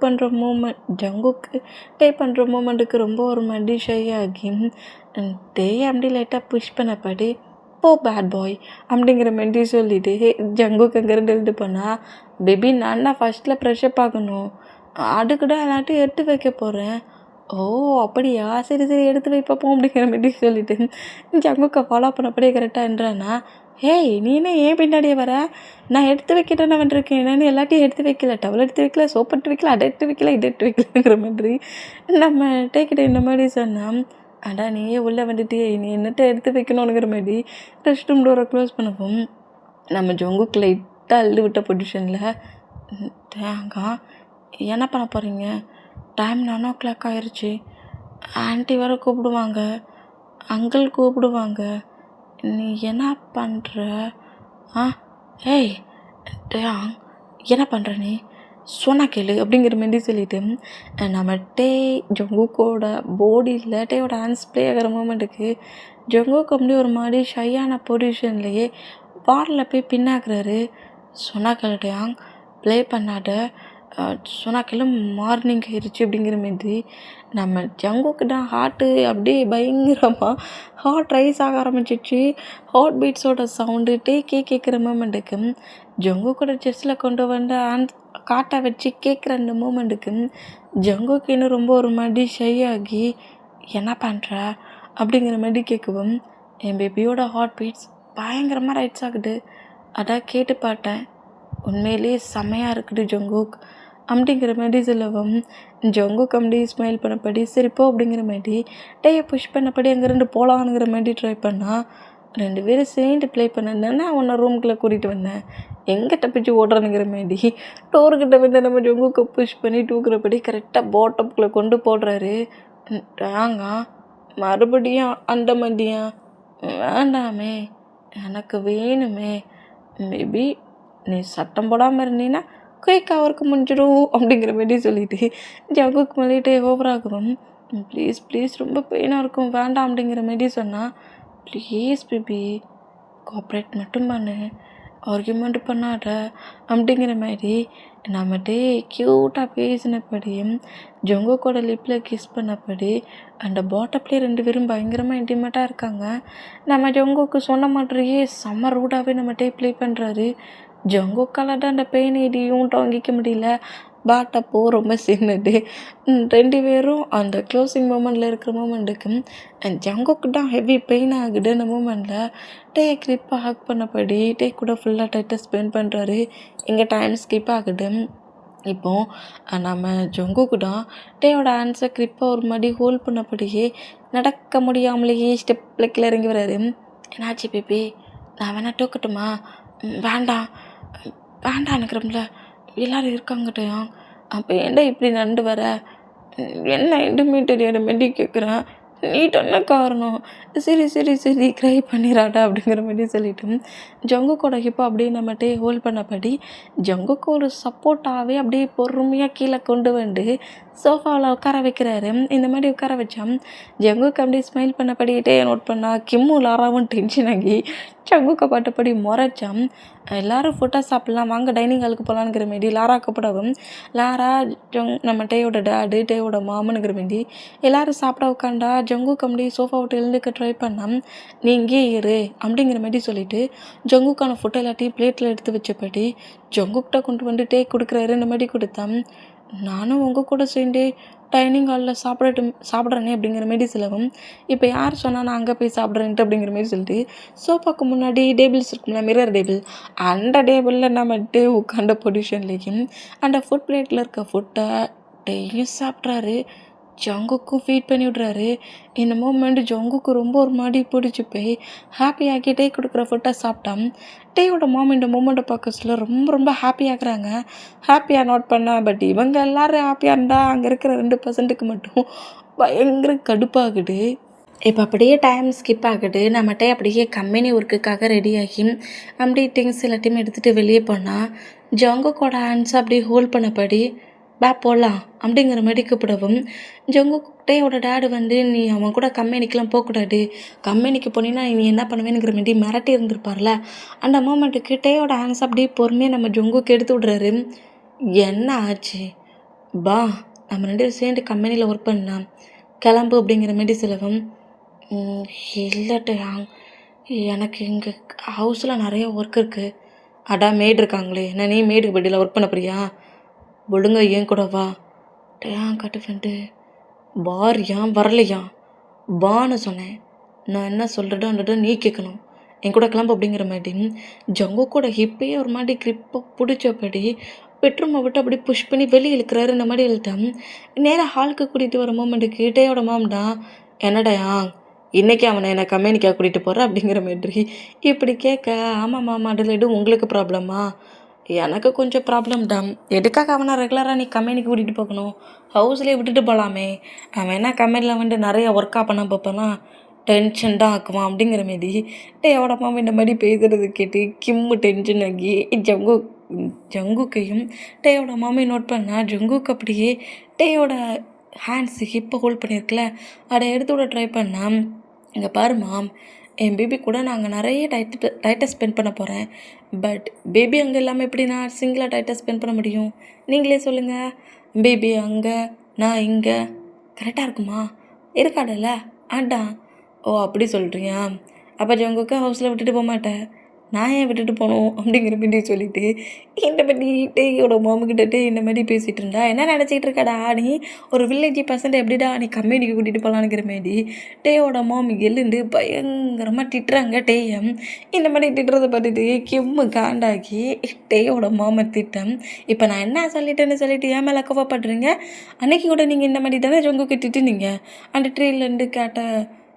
Speaker 1: பண்ணுற மூமெண்ட்டுக்கு ரொம்ப ஒரு மாதிரி ஷை ஆகி அப்படி லைட்டாக புஷ் பண்ணப்படி போ பேட் பாய் அப்படிங்கிற மாதிரி சொல்லிட்டு ஜங்குக்கு அங்கேருந்து எழுந்து போனால், பேபி நான் தான் ஃபஸ்ட்டில் ஃப்ரெஷ்அப் ஆகணும், அதுக்கு தான் எல்லாத்தையும் எடுத்து வைக்க போகிறேன். ஓ அப்படியா, சரி எடுத்து வைப்போம் அப்படிங்கிற மாதிரி சொல்லிட்டு ஜங்குக்கை ஃபாலோ பண்ணப்படியே கரெக்டாகன்றானா. ஹேய் நீ என்ன ஏன் பின்னாடியே வர, நான் எடுத்து வைக்கிட்டேன்னு வந்துருக்கேன், நான் எல்லாத்தையும் எடுத்து வைக்கல, டவல் எடுத்து வைக்கல, சோப் எடுத்து வைக்கல, அதை எடுத்து வைக்கல, இதை எடுத்து வைக்கலங்கிற மாதிரி நம்ம டேக்கிட்ட இந்த மாதிரி சொன்னால், அடா நீயே உள்ளே வந்துட்டு நீ என்னட்ட எடுத்து வைக்கணுங்கிற மாதிரி ரெஸ்ட் ரூம் டோரை க்ளோஸ் பண்ணவும் நம்ம ஜங்குக்கு லைட்டாக அள்ளு விட்ட பொசிஷனில், தேங்காய் என்ன பண்ண போகிறீங்க, டைம் 9 ஆயிடுச்சு, ஆன்ட்டி வர கூப்பிடுவாங்க, அங்கிள் கூப்பிடுவாங்க, நீ என்ன பண்ணுற? ஏய் டேங் என்ன பண்ணுற நீ, சொன்னா கேளு அப்படிங்கிற மாதிரி சொல்லிட்டு நம்ம ஜங்குக்கோட பாடியில் டேயோட ஹேண்ட்ஸ் ப்ளே ஆகிற மூமெண்ட்டுக்கு ஜங்குக்கு அப்படி ஒரு மாதிரி ஷையான பொசிஷன்லேயே பாடில் போய் பின்னாக்குறாரு. சொன்னா கேளு டேங், ப்ளே பண்ணாத, சொன்னாக்கெல்லாம் மார்னிங் ஆயிடுச்சு அப்படிங்கிற மாதிரி நம்ம ஜங்குக்கு தான் ஹார்ட்டு அப்படியே பயங்கரமாக ஹார்ட் ரைஸ் ஆக ஆரம்பிச்சிச்சு. ஹார்ட் பீட்ஸோட சவுண்டு கேட்குற மூமெண்ட்டுக்கு ஜங்குக்கோட செஸ்ட்டில் கொண்டு வந்து காட்டை வச்சு கேட்குற அந்த மூமெண்ட்டுக்கு ஜங்குக்கு இன்னும் ரொம்ப ஒரு மாதிரி ஷை ஆகி என்ன பண்ணுற அப்படிங்கிற மாதிரி கேட்கவும், என் பேபியோட ஹார்ட் பீட்ஸ் பயங்கரமாக ரைட்ஸ் ஆகுது, அதான் கேட்டு பார்த்தேன், உண்மையிலேயே செம்மையாக இருக்குது ஜங்குக் அப்படிங்கிற மாதிரி சொல்லவும் ஜங்குக் அப்படி ஸ்மைல் பண்ணப்படி சரிப்போ அப்படிங்கிற மாதிரி டேயை புஷ் பண்ணப்படி அங்கேருந்து போகலாங்கிற மாதிரி ட்ரை பண்ணால், 2 பேரும் சேர்ந்து ப்ளே பண்ணேன்னா உன்னை ரூம்குள்ளே கூட்டிகிட்டு வந்தேன், எங்கே தப்பிச்சு ஓடுறானுங்கிற மாதிரி டோர்கிட்ட வந்து நம்ம ஜங்குக்கு புஷ் பண்ணி தூக்குறபடி கரெக்டாக பாட்டம்குள்ளே கொண்டு போடுறாரு. வாங்க மறுபடியும் அந்த மாதிரியா, வேண்டாமே எனக்கு வேணுமே, மேபி நீ சட்டம் போடாமல் இருந்தீங்கன்னா குயிக்காக அவருக்கு முடிஞ்சிடும் அப்படிங்கிற மாதிரி சொல்லிட்டு ஜங்குக்கு மேலேட்டே ஓவராகவும், ப்ளீஸ் ரொம்ப பெயினாக இருக்கும் வேண்டாம் அப்படிங்கிற மாதிரி சொன்னால், ப்ளீஸ் பேபி கோஆப்ரேட் மட்டும் பண்ணு, ஆர்கியூமெண்ட் பண்ணாத அப்படிங்கிற மாதிரி நம்மகிட்டே க்யூட்டாக பேசினபடியும் ஜங்குக்கோட லிப்பில் கிஸ் பண்ணப்படி அந்த பாட்டப்லேயே 2 பேரும் பயங்கரமாக இன்டிமேட்டாக இருக்காங்க. நம்ம ஜங்குக்கு சொன்ன மாதிரியே செம்ம ரூடாகவே நம்மகிட்டே ப்ளே பண்ணுறாரு. ஜங்குக்கால தான் அந்த பெயின் இடியும் தாங்கிக்க முடியல, பட் அப்போது ரொம்ப சின்னது. 2 பேரும் அந்த க்ளோசிங் மூமெண்ட்டில் இருக்கிற மூமெண்ட்டுக்கு ஜங்குக்கு தான் ஹெவி பெயின் ஆகுது. அந்த மூமெண்ட்டில் கிரிப்பாக ஹக் பண்ணப்படி கூட ஃபுல்லாக டைட்டாக ஸ்பெண்ட் பண்ணுறாரு. இங்கே டைம் ஸ்கிப் ஆகுது. இப்போது நம்ம ஜங்குக்கு தான் டேயோட ஹேண்ட்ஸை கிரிப்பாக ஒரு மாதிரி ஹோல்ட் பண்ணப்படியே நடக்க முடியாமலேயே ஸ்டெப்பில் கீழே இறங்கி வராரு. என்னாச்சு பேபி, நான் வேணா தூக்கட்டுமா? வேண்டாம் நினைக்கிறோம்ல, எல்லோரும் இருக்காங்கட்டையா, அப்போ ஏன்டா இப்படி நடந்து வர, என்ன எதுவுமே தெரியாத மாரி கேட்குறேன், நீ என்ன காரணம், சரி க்ரை பண்ணிடாடா அப்படிங்கிற மாதிரி சொல்லிட்டு ஜங்குக்கோட ஹிப்பை அப்படியே நம்மகிட்டே ஹோல்ட் பண்ணபடி ஜங்குக்கு ஒரு சப்போர்ட்டாகவே அப்படியே பொறுமையாக கீழே கொண்டு வந்து சோஃபாவில் உட்கார வைக்கிறாரு. இந்த மாதிரி உட்கார வச்சான் ஜங்குக்கு அப்படியே ஸ்மைல் பண்ணபடிக்கிட்டே நோட் பண்ணால் கிம்மு லாராவும் டென்ஷன் ஆகி ஜங்குக்கை பாட்டபடி முறைச்சான். எல்லோரும் ஃபுட்டாக சாப்பிட்லாம் வாங்க டைனிங் ஹாலுக்கு போகலான்ங்கிற மாரி லாரா கூப்பிடவும், லாரா நம்ம டேயோட டேடு டேயோட மாமனுங்கிற மாரி எல்லோரும் சாப்பிட உட்காண்டா ஜங்குக்கு அப்படியே சோஃபா விட்டு எழுந்துக்க ட்ரை பண்ணான். நீ இங்கே இரு அப்படிங்கிற மாதிரி சொல்லிவிட்டு ஜங்குக்கான ஃபுட்டை எல்லாத்தையும் பிளேட்டில் எடுத்து வச்சபடி ஜங்குக்கிட்ட கொண்டு வந்து கொடுக்குறாரு. இந்த மாதிரி கொடுத்தான், நானும் உங்கள் கூட சேர்ந்து டைனிங் ஹாலில் சாப்பிட்றேனே அப்படிங்கிற மாரி சொல்லவும், இப்போ யார் சொன்னால் நான் அங்கே போய் சாப்பிட்றேன்ட்டு அப்படிங்கிற மாரி சொல்லிட்டு சோஃபாக்கு முன்னாடி டேபிள்ஸ் இருக்கும்ல, மிரர் டேபிள், அந்த டேபிளில் நம்ம உட்காண்ட பொசிஷன்லேயும் அந்த ஃபுட் பிளேட்டில் இருக்க ஃபுட்டை டேயும் சாப்பிட்றாரு. ஜங்குக்கும் ஃபீட் பண்ணி விட்றாரு. இந்த மூமெண்ட் ஜங்குக்கு ரொம்ப ஒரு மாதிரி பிடிச்சி போய் ஹாப்பியாகி டே கொடுக்குற ஃபுட்டை சாப்பிட்டான். டேயோட மாம் இந்த மூமெண்ட்டை பார்க்க சொல்ல ரொம்ப ரொம்ப ஹாப்பியாகிறாங்க. ஹாப்பியாக நோட் பண்ணா பட் இவங்க எல்லோரும் ஹாப்பியாக இருந்தால் அங்கே இருக்கிற 2% மட்டும் பயங்கர கடுப்பாகுது. இப்போ அப்படியே டைம் ஸ்கிப் ஆகுது. நம்மகிட்ட அப்படியே கம்பெனி ஒர்க்குக்காக ரெடியாகி அப்படி திங்ஸ் எல்லாத்தையும் எடுத்துகிட்டு வெளியே போனால் ஜங்குக்கோட ஹேண்ட்ஸ் அப்படி ஹோல்ட் பண்ணபடி போகலாம் அப்படிங்கிற மாதிரி கூப்பிடவும் ஜங்குக்கிட்டேயோட டேடு நீ அவன் கூட கம்பெனிக்கெலாம் போகக்கூடாது, கம்பெனிக்கு போனீங்கன்னா நீ என்ன பண்ணுவேங்கிற மாதிரி மிரட்டி இருந்திருப்பார்ல. அந்த மூமெண்ட்டுக்கு டேயோட ஹேண்ட்ஸ் அப்படியே பொறுமையாக நம்ம ஜங்குக்கு எடுத்து விட்றாரு. என்ன ஆச்சு பா, நம்ம 2 பேரும் சேர்ந்து கம்பெனியில் ஒர்க் பண்ணலாம், கிளம்பு அப்படிங்கிற மாதிரி சொல்லவும் இல்லைட்டையா, எனக்கு இங்கே ஹவுஸில் நிறைய ஒர்க் இருக்குது. மேய்டு இருக்காங்களே, என்ன நீ மேய்டுக்கு பட்டியில் ஒர்க் பண்ண போறியா? ஒழுங்க ஏன் கூட வா. டேன் கட்டு ஃப்ரெண்டு வாரியா வரலையா? வான்னு சொன்னேன். நான் என்ன சொல்கிறேன்டா நீ கேட்கணும். என் கூட கிளம்பு அப்படிங்கிற மாதிரி ஜங்கு கூட ஹிப்பையே ஒரு மாதிரி கிரிப்பை பிடிச்சபடி பெட்ரூமை விட்டு அப்படி புஷ் பண்ணி வெளியே இழுக்கிறாரு. இந்த மாதிரி இழுத்தேன். நேராக ஹாலுக்கு கூட்டிகிட்டு வர மூமெண்ட்டுக்கு டேயோட மாம்டா என்னடையா இன்றைக்கி அவனை என்னை கம்பெனிக்காக கூட்டிகிட்டு போகிறேன் அப்படிங்கிற மாதிரி இப்படி கேட்க, ஆமாம் மாமா அதில் உங்களுக்கு ப்ராப்ளமா? எனக்கு கொஞ்சம் ப்ராப்ளம் தான். எதுக்காக அவனை ரெகுலராக நீ கம்பெனிக்கு கூட்டிகிட்டு போகணும்? ஹவுஸ்லேயே விட்டுட்டு போகலாமே. அவன் என்ன கம்பெனியில் நிறைய ஒர்க்காக பண்ண பார்ப்பேன்னா டென்ஷன் தான் ஆக்குவான் அப்படிங்கிற மாரி டேயோட மாமா இந்த மாதிரி பேசுகிறது கேட்டு கிம்மு டென்ஷன் ஆகி ஜங்குக்கையும் டேயோட மாமையை நோட் பண்ணால் ஜங்குக்கு அப்படியே டேயோட ஹேண்ட்ஸு ஹிப்பை ஹோல்ட் பண்ணியிருக்கல, அதை எடுத்து விட ட்ரை பண்ணால், இங்கே பாரு மாம், என் பேபி கூட நாங்கள் நிறைய டைட்டை ஸ்பெண்ட் பண்ண போகிறேன். பட் பேபி அங்கே இல்லாமல் எப்படி நான் சிங்கிளாக டைட்டை ஸ்பெண்ட் பண்ண முடியும்? நீங்களே சொல்லுங்கள். பேபி அங்கே, நான் இங்கே, கரெக்டாக இருக்குமா? இருக்காடல்ல ஆண்டான். ஓ அப்படி சொல்கிறியா? அப்போ ஜங்குக்கு ஹவுஸில் விட்டுட்டு போக மாட்டேன். நான் ஏன் விட்டுட்டு போகணும் அப்படிங்கிற மாதிரி சொல்லிவிட்டு இந்த மாதிரி டேயோட மாமுக்கிட்டே இந்த மாதிரி பேசிகிட்டு இருந்தா, என்ன நினச்சிக்கிட்டு இருக்காடா நீ? ஒரு வில்லேஜ் பர்சன்ட் எப்படிடா நீ கம்பெனிக்கு கூட்டிகிட்டு போகலான்னுங்கிற மாரி டேயோட மாமி எழுந்து பயங்கரமாக திட்டுறாங்க டேயம். இந்த மாதிரி திட்டுறதை பார்த்துட்டு கிம்மு காண்டாக்கி டேயோட மாமை திட்டம். இப்போ நான் என்ன சொல்லிட்டேன்னு சொல்லிட்டு ஏன் மேலே கோவப்படுறீங்க? அன்னைக்கு கூட நீங்கள் இந்த மாதிரி தானே ஜங்குக்கு திட்டுனீங்க. அந்த ட்ரீலேருந்து கேட்ட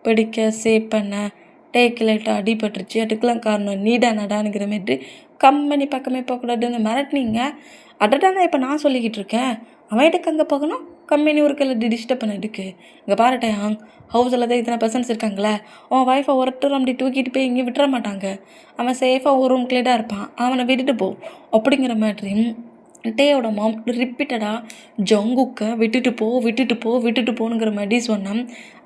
Speaker 1: படிக்க சேவ் பண்ண டேக்கு லைட்டாக அடிபட்டுருச்சு, அதுக்கெலாம் காரணம் நீடானடானுங்கிற மாரி கம்பெனி பக்கமே போகக்கூடாதுன்னு மிரட்டினீங்க. அடடானா இப்போ நான் சொல்லிக்கிட்டு இருக்கேன். அவன் எதுக்கு அங்கே போகணும்? கம்பெனி ஒர்க்கில் டிஸ்டர்ப் பண்ணதுக்கு. இங்கே பாருட்டேன், ஹவுஸில் தான் இத்தனை பர்சன்ஸ் இருக்காங்களே, அவன் ஒய்ஃபை ஒருத்தர் அப்படி தூக்கிட்டு போய் இங்கே விட்டுற மாட்டாங்க. அவன் சேஃபாக ஒரு ரூம்குள்ளே தான் இருப்பான், அவனை விட்டுட்டு போ அப்படிங்கிற மாதிரி டேயோட மாம் ரிப்பீட்டடாக ஜங்குக்கை விட்டுட்டு போனுங்கிற மாதிரி சொன்னான்.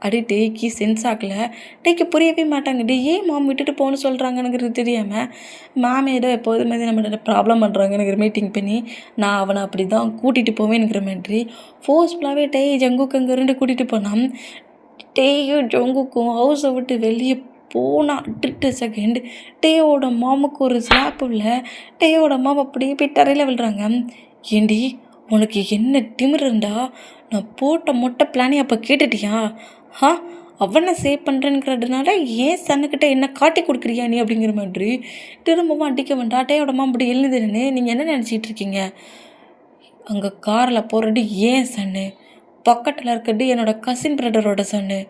Speaker 1: அடி டேக்கு சென்ஸ் ஆகலை. டேக்கு புரியவே மாட்டாங்க. டே ஏன் மாம் விட்டுட்டு போகணுன்னு சொல்கிறாங்கனுங்கிறது தெரியாமல் மாம் ஏதோ எப்போதுமே நம்மளோட ப்ராப்ளம் பண்ணுறாங்கனுங்கிற மீட்டிங் பண்ணி நான் அவனை அப்படி தான் கூட்டிகிட்டு போவேனுங்கிற மாதிரி ஃபோர்ஸ்ஃபுல்லாகவே டே ஜங்குக்கு அங்கேருந்து கூட்டிகிட்டு போனான். டேயும் ஜங்குக்கும் ஹவுஸை விட்டு வெளியே போனால் அடுத்த செகண்ட் டேயோட மாமுக்கு ஒரு ஸ்லாப் இல்லை. டேயோட மாம் அப்படியே போய் தரையில் விழுறாங்க. ஏண்டி உனக்கு என்ன திமிர் இருந்தா? நான் போட்ட மொட்டை பிளானே அப்போ கேட்டுட்டியா? அவனை சேவ் பண்ணுறேங்கிறதுனால ஏன் சன்னுக்கிட்ட என்ன காட்டி கொடுக்குறியா நீ அப்படிங்கிற மாதிரி திரும்பவும் அடிக்க வேண்டாம். டேயோட மாம் அப்படி எழுதுன்னு நீங்கள் என்ன நினச்சிட்டு இருக்கீங்க? அங்கே காரில் போகிறது ஏன் சன்னு, பக்கத்தில் இருக்கிறது என்னோடய கசின் பிரதரோட சன்னு.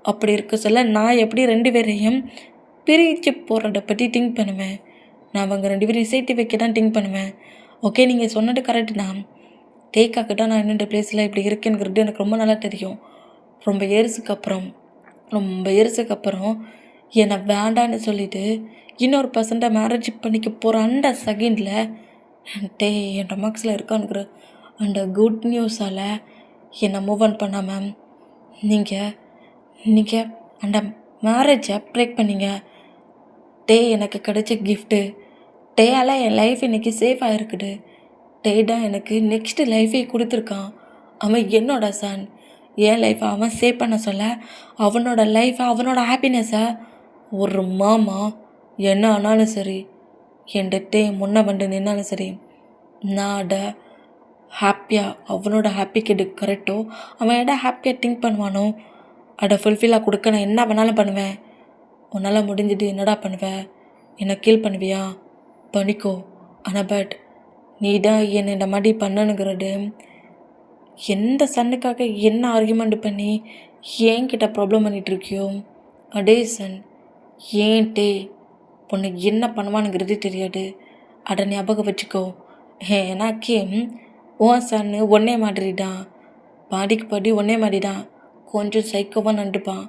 Speaker 1: அப்படி இருக்க சொல்ல நான் எப்படி 2 பேரையும் பிரித்து போகிறத பற்றி திங்க் பண்ணுவேன். நான் அவங்க 2 பேரையும் சேர்த்து வைக்க தான் திங்க் பண்ணுவேன். ஓகே, நீங்கள் சொன்னது கரெக்டு தான். டேக்காக்கு தான் நான் என்னென்ன பிளேஸில் இப்படி இருக்கேங்கிறது எனக்கு ரொம்ப நல்லா தெரியும். ரொம்ப இயர்ஸுக்கு அப்புறம் என்னை வேண்டான்னு சொல்லிவிட்டு இன்னொரு பர்சன்ட்டை மேரேஜ் பண்ணிக்க போகிற அந்த செகண்டில் டே என் டமாக்ஸில் இருக்கானுங்கிற அந்த குட் நியூஸால் என்னை மூவ் ஆன் பண்ணாமல் நீங்கள் அந்த மேரேஜை பிரேக் பண்ணீங்க. டே எனக்கு கிடைச்ச கிஃப்ட்டு. டேயால் என் லைஃப் இன்றைக்கி சேஃபாக இருக்குது. டே தான் எனக்கு நெக்ஸ்ட்டு லைஃபே கொடுத்துருக்கான். அவன் என்னோட சன். என் லைஃப்பை அவன் சேவ் பண்ண சொல்ல அவனோட லைஃப்பை அவனோட ஹாப்பினஸ்ஸை ஒரு மாமா என்ன ஆனாலும் சரி என் டே முன்ன வந்து நின்னாலும் சரி நான் அதை ஹாப்பியாக அவனோட ஹாப்பிக்கு எது கரெக்டோ அவன் எதை ஹாப்பியாக திங்க் பண்ணுவானோ அதை ஃபுல்ஃபில்லாக கொடுக்க நான் என்ன வேணாலும் பண்ணுவேன். உன்னால் முடிஞ்சுட்டு என்னடா பண்ணுவேன்? என்னை கீல் பண்ணுவியா? பண்ணிக்கோ. ஆனால் பட் நீ தான் என்னை இந்த மாதிரி பண்ணணுங்கிறது எந்த சன்னுக்காக என்ன ஆர்கியூமெண்ட் பண்ணி என்கிட்ட ப்ராப்ளம் பண்ணிகிட்ருக்கியோ அடே சன் ஏன்ட்டே பொண்ணு என்ன பண்ணுவானுங்கிறது தெரியாது. அட ஞாபகம் வச்சுக்கோ. ஏன்னாக்கே உன் சன்னு ஒன்னே மாதிரிதான், பாடிக்கு பாடி ஒன்னே மாதிரிதான், கொஞ்சம் சைக்கோவாக நண்டுப்பான்.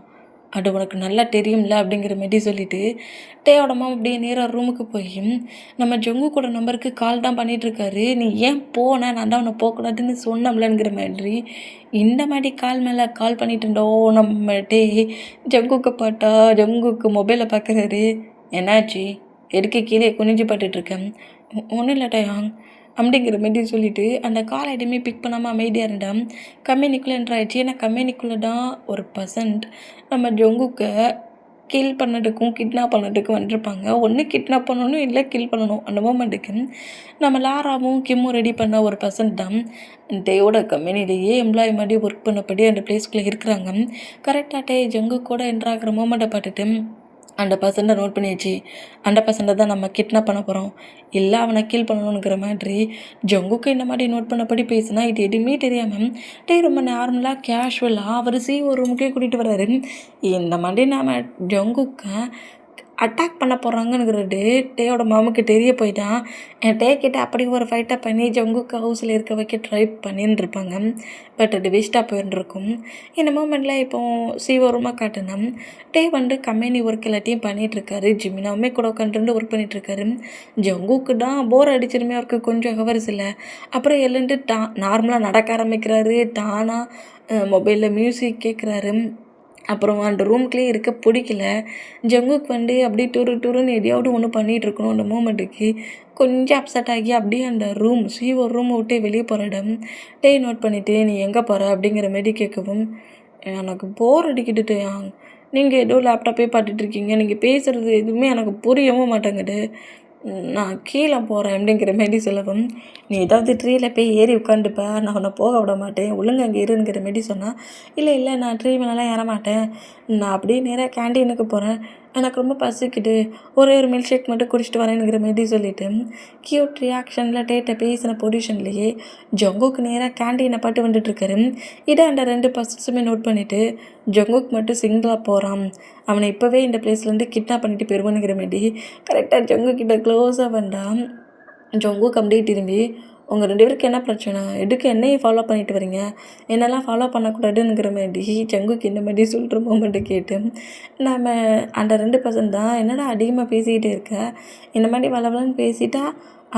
Speaker 1: அது உனக்கு நல்லா தெரியும்ல அப்படிங்கிற மாதிரி சொல்லிட்டு டேயோட மாமா அப்படியே நேராக ரூமுக்கு போய் நம்ம ஜங்கு கூட நம்பருக்கு கால் தான் பண்ணிகிட்ருக்காரு. நீ ஏன் போன, நான் தான் உன்னை போகக்கூடாதுன்னு சொன்னோம்லங்கிற மாதிரி இந்த மாதிரி கால் மேலே கால் பண்ணிட்டு இருந்தோம். நம்ம டே ஜங்குக்கு பாட்டா ஜங்குக்கு மொபைலை பார்க்குறாரு. என்னாச்சு, எதுக்கு கீழே குனிஞ்சு பாட்டுட்ருக்கேன்? ஒன்றும் இல்லட்டா யாங் அப்படிங்கிற மாதிரி சொல்லிவிட்டு அந்த கால் எதுவுமே பிக் பண்ணாமல் அமைதியாக இருந்தான். கம்பெனிக்குள்ளே என்ட்ராயிடுச்சு. ஏன்னா கம்பெனிக்குள்ளே தான் ஒரு பர்சன்ட் நம்ம ஜங்குக்கை கில் பண்ணதுக்கும் கிட்னாப் பண்ணதுக்கும் வந்துருப்பாங்க. ஒன்று கிட்னாப் பண்ணணும், இல்லை கில் பண்ணணும். அந்த மூமெண்ட்டுக்கு நம்ம லாராவும் கிம்மும் ரெடி பண்ண ஒரு பர்சன்ட் தான் டேயோட கம்பெனிலேயே எம்ப்ளாயி மாதிரி ஒர்க் பண்ணபடி அந்த பிளேஸ்க்குள்ளே இருக்கிறாங்க. கரெக்டாக டே ஜங்கு கூட என்ட்ராகிற மூமெண்ட்டை பார்த்துட்டு அந்த பர்சன்ட்டை நோட் பண்ணியாச்சு. அந்த பர்சன்ட்டை தான் நம்ம கிட்னாப் பண்ண போகிறோம், இல்லை அவனை கீல் பண்ணணுங்கிற மாதிரி ஜங்குக்கு இந்த மாதிரி நோட் பண்ணபடி பேசுனா இது எதுவுமே தெரியாமல் டே ரொம்ப நார்மலாக கேஷுவலாக அவர் ஒரு ரூமுக்கே கூட்டிகிட்டு வர்றாரு. இந்த மாதிரி நம்ம ஜங்குக்கு அட்டாக் பண்ண போகிறாங்கங்கிறது டேயோட மாமுக்கு தெரிய போயிட்டான். டே கிட்ட அப்படி ஒரு ஃபைட்டை பண்ணி ஜங்குக்கு ஹவுஸில் இருக்க வைக்க ட்ரை பண்ணின்னு இருப்பாங்க. பட் அது வேஸ்ட்டாக போயிருந்துருக்கும். இந்த மூமெண்ட்டில் இப்போது சீவரமாக காட்டினா டே கம்பெனி ஒர்க் எல்லாத்தையும் பண்ணிகிட்ருக்காரு. ஜிமினாவுமே கூட உட்காந்துருந்து ஒர்க் பண்ணிகிட்ருக்காரு. ஜங்குக்கு தான் போர் அடிச்சிருமே, அவருக்கு கொஞ்சம் ஹவர்ஸ் இல்லை. அப்புறம் எழுந்து நார்மலாக நடக்க ஆரம்பிக்கிறாரு. தானாக மொபைலில் மியூசிக் கேட்குறாரு. அப்புறம் அந்த ரூம்குள்ளேயே இருக்க பிடிக்கல. ஜங்குக்கு அப்படியே டூருன்னு எதையாவது ஒன்று பண்ணிகிட்ருக்கணும். அந்த மூமெண்ட்டுக்கு கொஞ்சம் அப்செட் ஆகி அப்படியே அந்த ரூமை விட்டு வெளியே போகிற இடம் டே நோட் பண்ணிவிட்டு நீ எங்கே போகிற அப்படிங்கிற மாரி கேட்கவும், எனக்கு போர் அடிக்கிட்டு நீங்கள் ஏதோ லேப்டாப்பே பார்த்துட்ருக்கீங்க, நீங்கள் பேசுகிறது எதுவுமே எனக்கு புரியவும் மாட்டேங்குது, நான் கீழே போகிறேன் அப்படிங்கிற மாரி சொல்லவும், நீ ஏதாவது ட்ரீயில் போய் ஏறி உட்காந்துப்ப, நான் உன்னை போக விட மாட்டேன், ஒழுங்கு அங்கே இருங்கிற மாரி சொன்னால், இல்லை நான் ட்ரீ மேலெலாம் ஏற மாட்டேன், நான் அப்படியே நேராக கேண்டீனுக்கு போகிறேன், எனக்கு ரொம்ப பசிக்குது, ஒரே ஒரு மில்க் ஷேக் மட்டும் குடிச்சிட்டு வரேனுங்கிற மாரி சொல்லிவிட்டு க்யூட் ரியாக்ஷனில் டேட்டை பேசின பொசிஷன்லேயே ஜங்குக்கு நேராக கேண்டீனை பாட்டு வந்துட்டுருக்காரு. இதை அந்த 2 பர்சன்ஸுமே நோட் பண்ணிவிட்டு ஜங்குக்கு மட்டும் சிங்கிளாக போகிறான். அவனை இப்போவே இந்த பிளேஸ்லேருந்து கிட்னாப் பண்ணிட்டு போயிடுவானுங்கிற மாரி கரெக்டாக ஜங்கு கிட்ட க்ளோஸாக வந்தான். ஜங்குக்கு அப்படியே திரும்பி, உங்கள் 2 பேருக்கு என்ன பிரச்சனை, எதுக்கு என்னையும் ஃபாலோ பண்ணிட்டு வரீங்க, என்னெல்லாம் ஃபாலோ பண்ணக்கூடாதுங்கிற மாதிரி ஜங்குக்கு இந்த மாதிரி சொல்கிற மூமெண்ட்டை கேட்டு நம்ம அந்த 2 பர்சன்ட் தான் என்னடா அதிகமாக பேசிக்கிட்டே இருக்க, இந்த மாதிரி வளவலன்னு பேசிட்டா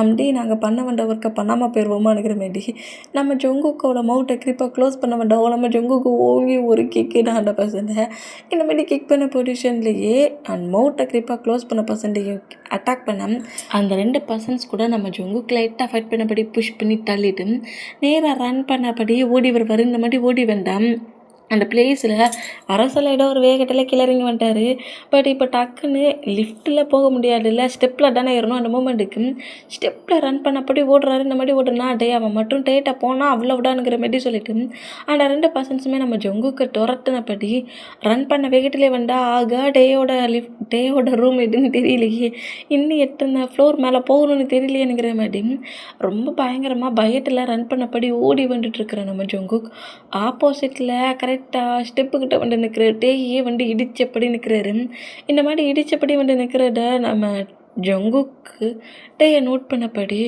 Speaker 1: அப்படியே நாங்கள் பண்ண வேண்ட ஒர்க்கை பண்ணாமல் போயிடுவோமானுங்கிற மாரி நம்ம ஜங்குக்கோட மவுட்டை கிரிப்பாக க்ளோஸ் பண்ண வேண்டாம். நம்ம ஜங்குக்கு ஓங்கி ஒரு கிக்கு நான் அந்த பர்சன்ட்டை இந்த மாதிரி கிக் பண்ண பொசிஷன்லேயே அந்த மவுட்டை கிரிப்பாக க்ளோஸ் பண்ண பர்சன்ட்டையும் அட்டாக் பண்ண அந்த 2 பர்சன்ஸ் கூட நம்ம ஜங்குக்கு லைட்டாக ஃபைட் பண்ணபடி புஷ் பண்ணி தள்ளிட்டு நேராக ரன் பண்ணபடி ஓடி வருவார். இந்த மாதிரி ஓடி வேண்டாம் அந்த பிளேஸில் அரசல ஏதோ ஒரு வேகத்தில் கிளறிங்க வந்துட்டார். பட் இப்போ டக்குன்னு லிஃப்ட்டில் போக முடியாதுல்ல, ஸ்டெப்பில் தானே ஏறணும். அந்த மூமெண்ட்டுக்கு ஸ்டெப்பில் ரன் பண்ணப்படி ஓடுறாரு. இந்த மாதிரி ஓடுனா டே அவன் மட்டும் டேட்டை போனால் அவ்வளோ விடானுங்கிற மாதிரி சொல்லிட்டு அந்த 2 பர்சன்ஸுமே நம்ம ஜங்குக்கு துரத்துனப்படி ரன் பண்ண வேகத்திலே வந்தால் ஆக டேயோட ரூம் எதுன்னு தெரியலையே, இன்னும் எத்தனை ஃப்ளோர் மேலே போகணும்னு தெரியலையேங்கிற மாதிரி ரொம்ப பயங்கரமாக பயத்தில் ரன் பண்ணப்படி ஓடி வந்துட்டுருக்குற நம்ம ஜங்குக் ஆப்போசிட்டில் கரெக்டாக ஸ்டெப்புக்கிட்ட நிற்கிற டேயே இடித்தபடி நிற்கிறாரு. இந்த மாதிரி இடித்தபடி நிற்கிறத நம்ம ஜங்குக்கு டேயை நோட் பண்ணபடி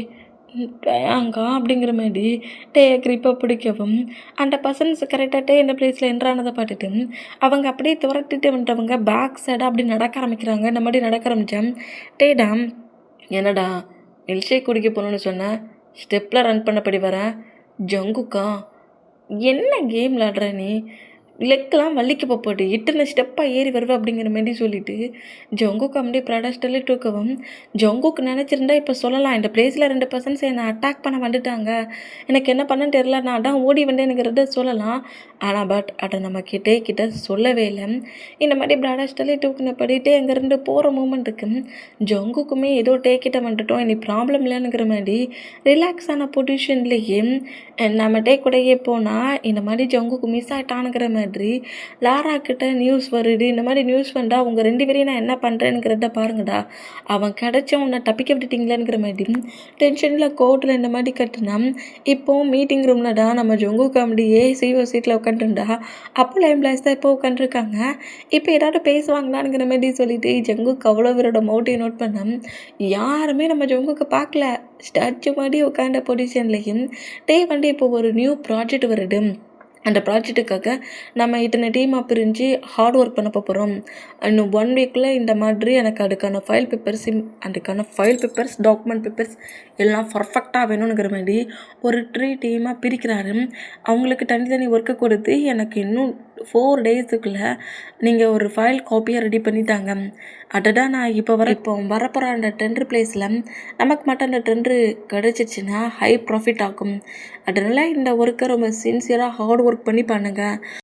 Speaker 1: டேயாங்கா அப்படிங்கிற மாதிரி டேயை கிரிப்பாக பிடிக்கவும் அந்த பர்சன்ஸ் கரெக்டாக டே இந்த பிளேஸில் என்ட்ரானதை பார்த்துட்டு அவங்க அப்படியே துரத்திட்டு வந்துட்டவங்க பேக் சைடாக அப்படி நடக்க ஆரம்பிக்கிறாங்க. இந்த மாதிரி நடக்க ஆரம்பித்தேன். டேடா என்னடா மில்க் ஷேக் குடிக்க போகணுன்னு சொன்னேன், ஸ்டெப்பில் ரன் பண்ணபடி வரேன், ஜங்குக்கா என்ன கேம் விளாடுற நீ, லெக்கெலாம் வலிக்க போட்டு இத்தனை ஸ்டெப்பாக ஏறி வருவேன் அப்படிங்கிற மாதிரி சொல்லிவிட்டு ஜங்குக்கு அப்படியே ப்ராடஸ்டல்லி தூக்கவும் ஜங்குக்கு நினச்சிருந்தா இப்போ சொல்லலாம், இந்த பிளேஸில் 2 பர்சன்ஸ் என்னை அட்டாக் பண்ண வந்துட்டாங்க, எனக்கு என்ன பண்ணன்னு தெரில, நான் அதான் ஓடி வந்தேனுங்கிறத சொல்லலாம். ஆனால் பட் அதை நம்ம கிட்ட சொல்லவே இல்லை. இந்த மாதிரி ப்ராடஸ்டல்லி தூக்குனப்படிட்டே அங்கேருந்து போகிற மூமெண்ட்டுக்கு ஜங்குக்குமே ஏதோ கிட்ட வந்துட்டோம், இனி ப்ராப்ளம் இல்லைனுங்கிற மாதிரி ரிலாக்ஸான பொசிஷன்லேயே நம்ம கூடயே போனால் இந்த மாதிரி ஜங்குக்கு மிஸ் ஆகிட்டானுங்கிற மாதிரி மாதிரி லாரா கிட்ட நியூஸ் வருது, இந்த மாதிரி நியூஸ் வந்தால் உங்கள் 2 பேரையும் நான் என்ன பண்ணுறேங்கிறத பாருங்கடா, அவன் கிடச்ச உன்னை தப்பிக்க விட்டுட்டீங்களாங்கிற மாதிரி டென்ஷனில் கோர்ட்டில் இந்த மாதிரி கட்டுனா. இப்போது மீட்டிங் ரூம்லடா நம்ம ஜொங்கு காமெடியே சிஓ சீட்டில் உட்காந்துருந்தா, அப்போல எம்ப்ளாயிஸ் தான் இப்போ உட்காந்துருக்காங்க. இப்போ ஏதாவது பேசுவாங்களாங்கிற மாதிரி சொல்லிட்டு ஜங்குக்கு அவ்வளோ பேரோட மோட்டிவ் நோட் பண்ண யாருமே நம்ம ஜங்குக்கு பார்க்கல. ஸ்டாச்சு மாதிரி உட்காந்த பொசிஷன்லையும் வந்து இப்போ ஒரு நியூ ப்ராஜெக்ட் வருது, அந்த ப்ராஜெக்ட்டுக்காக நம்ம இத்தனை டீமாக பிரிஞ்சு ஹார்ட் ஒர்க் பண்ண போகிறோம். இன்னும் 1 வீக்கில் இந்த மாதிரி எனக்கு அதுக்கான ஃபைல் பேப்பர்ஸ் டாக்குமெண்ட் பேப்பர்ஸ் எல்லாம் பர்ஃபெக்டாக வேணுங்கிற மாதிரி ஒரு 3 டீமாக பிரிக்கிறாரு. அவங்களுக்கு தனித்தனி ஒர்க்கு கொடுத்து எனக்கு இன்னும் 4 டேஸுக்குள்ளே நீங்கள் ஒரு ஃபைல் காப்பியாக ரெடி பண்ணிட்டாங்க. அதுதான் நான் இப்போ வரப்போகிற அந்த டெண்டர் பிளேஸில் நமக்கு மட்டும் அந்த டெண்டரு கிடச்சிச்சின்னா ஹை ப்ராஃபிட் ஆகும். அதனால் இந்த ஒர்க்கை ரொம்ப சின்சியராக ஹார்ட் ஒர்க் பண்ணி பண்ணுங்கள்.